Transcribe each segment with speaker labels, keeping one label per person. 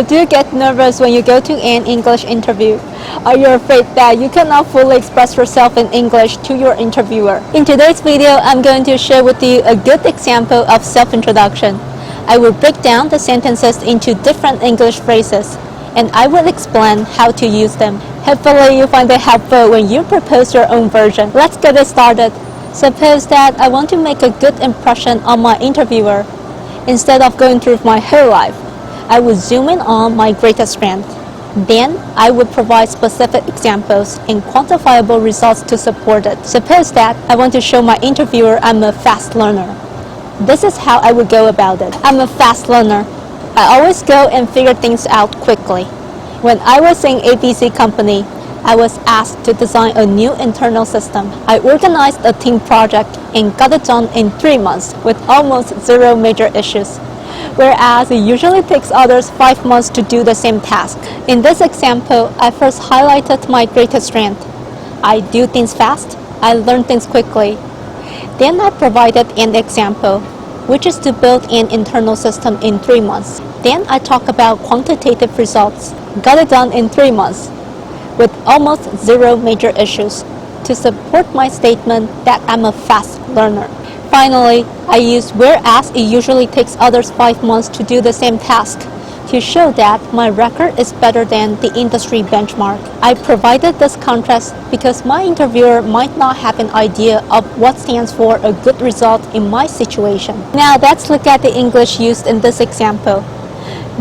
Speaker 1: Do you get nervous when you go to an English interview? Are you afraid that you cannot fully express yourself in English to your interviewer? In today's video, I'm going to share with you a good example of self-introduction. I will break down the sentences into different English phrases, and I will explain how to use them. Hopefully, you find it helpful when you propose your own version. Let's get it started. Suppose that I want to make a good impression on my interviewer. Instead of going through my whole life, I would zoom in on my greatest strength. Then, I would provide specific examples and quantifiable results to support it. Suppose that I want to show my interviewer I'm a fast learner. This is how I would go about it. I'm a fast learner. I always go and figure things out quickly. When I was in ABC company, I was asked to design a new internal system. I organized a team project and got it done in 3 months with almost zero major issues, whereas it usually takes others 5 months to do the same task. In this example, I first highlighted my greatest strength. I do things fast, I learn things quickly. Then I provided an example, which is to build an internal system in 3 months. Then I talk about quantitative results. Got it done in 3 months, with almost zero major issues, to support my statement that I'm a fast learner. Finally, I use whereas it usually takes others 5 months to do the same task to show that my record is better than the industry benchmark. I provided this contrast because my interviewer might not have an idea of what stands for a good result in my situation. Now let's look at the English used in this example.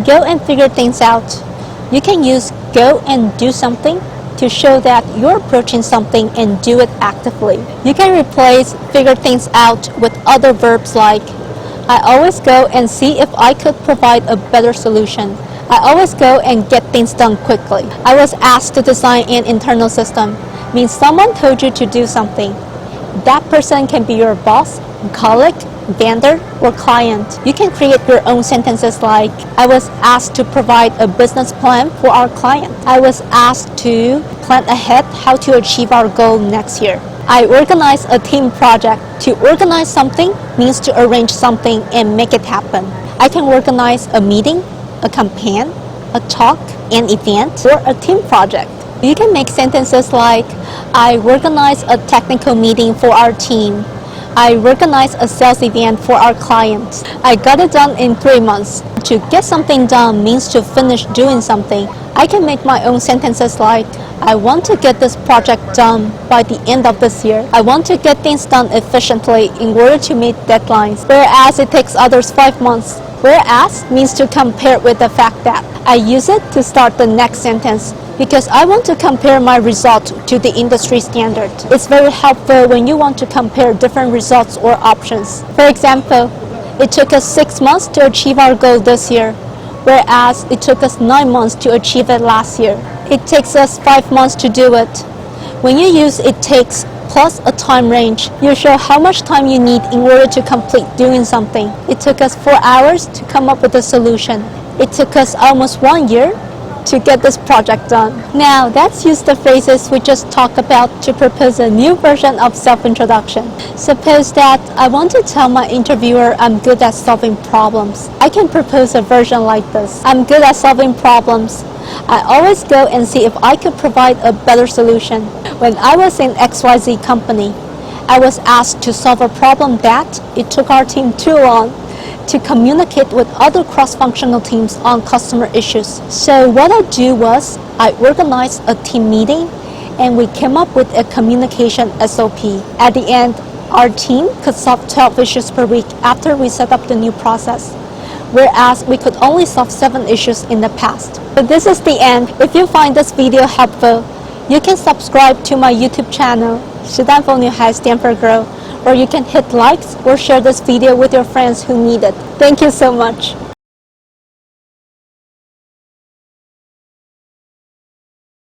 Speaker 1: Go and figure things out. You can use go and do something to show that you're approaching something and do it actively. You can replace figure things out with other verbs like I always go and see if I could provide a better solution. I always go and get things done quickly. I was asked to design an internal system means someone told you to do something. That person can be your boss, colleague, vendor, or client. You can create your own sentences like I was asked to provide a business plan for our client. I was asked to plan ahead how to achieve our goal next year. I organized a team project. To organize something means to arrange something and make it happen. I can organize a meeting, a campaign, a talk, an event, or a team project. You can make sentences like I organized a technical meeting for our team. I organized a sales event for our clients. I got it done in 3 months. To get something done means to finish doing something. I can make my own sentences like I want to get this project done by the end of this year. I want to get things done efficiently in order to meet deadlines, whereas it takes others 5 months. Whereas means to compare with the fact that. I use it to start the next sentence because I want to compare my result to the industry standard. It's very helpful when you want to compare different results or options. For example, it took us 6 months to achieve our goal this year, whereas it took us 9 months to achieve it last year. It takes us 5 months to do it. When you use it takes plus a time range, you show how much time you need in order to complete doing something. It took us 4 hours to come up with a solution. It took us almost 1 year to get this project done. Now let's use the phrases we just talked about to propose a new version of self-introduction. Suppose that I want to tell my interviewer I'm good at solving problems. I can propose a version like this. I'm good at solving problems. I always go and see if I could provide a better solution. When I was in XYZ company, I was asked to solve a problem that it took our team too long to communicate with other cross-functional teams on customer issues. So what I do was I organized a team meeting and we came up with a communication SOP. At the end, our team could solve 12 issues per week after we set up the new process, whereas we could only solve 7 issues in the past. But this is the end. If you find this video helpful, you can subscribe to my YouTube channel, 实战风女孩 Stand for Grow, or you can hit likes or share this video with your friends who need it. Thank you so much.